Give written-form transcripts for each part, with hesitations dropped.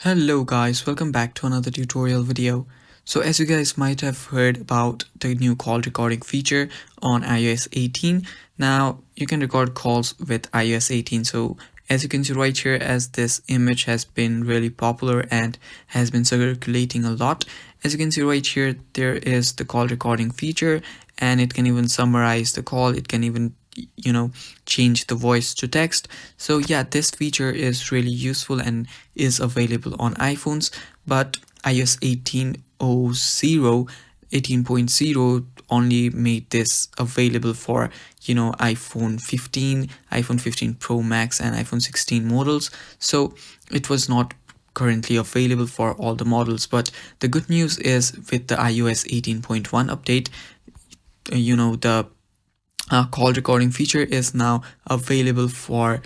Hello guys, welcome back to another tutorial video. So as you guys might have heard about the new call recording feature on iOS 18. Now you can record calls with iOS 18. So as you can see right here, as this image has been really popular and has been circulating a lot. As you can see right here, there is the call recording feature and it can even summarize the call. It can even change the voice to text. So yeah, this feature is really useful and is available on iPhones, but iOS 18.0 only made this available for iPhone 15, iPhone 15 Pro Max and iPhone 16 models. So it was not currently available for all the models. But the good news is with the iOS 18.1 update, the call recording feature is now available for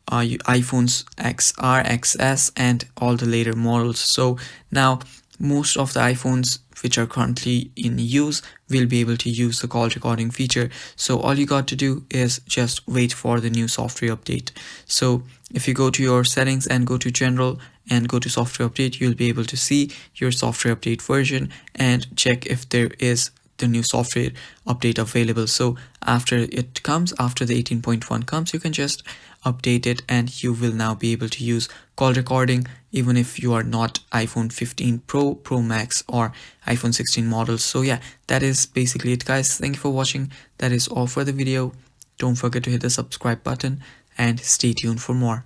iPhones XR, XS and all the later models. So now most of the iPhones which are currently in use will be able to use the call recording feature. So all you got to do is just wait for the new software update. So if you go to your settings and go to general and go to software update, you'll be able to see your software update version and check if there is the new software update available. So after the 18.1 comes, you can just update it and you will now be able to use call recording even if you are not iPhone 15 Pro Max or iPhone 16 models. So yeah, that is basically it guys. Thank you for watching. That is all for the video. Don't forget to hit the subscribe button and stay tuned for more.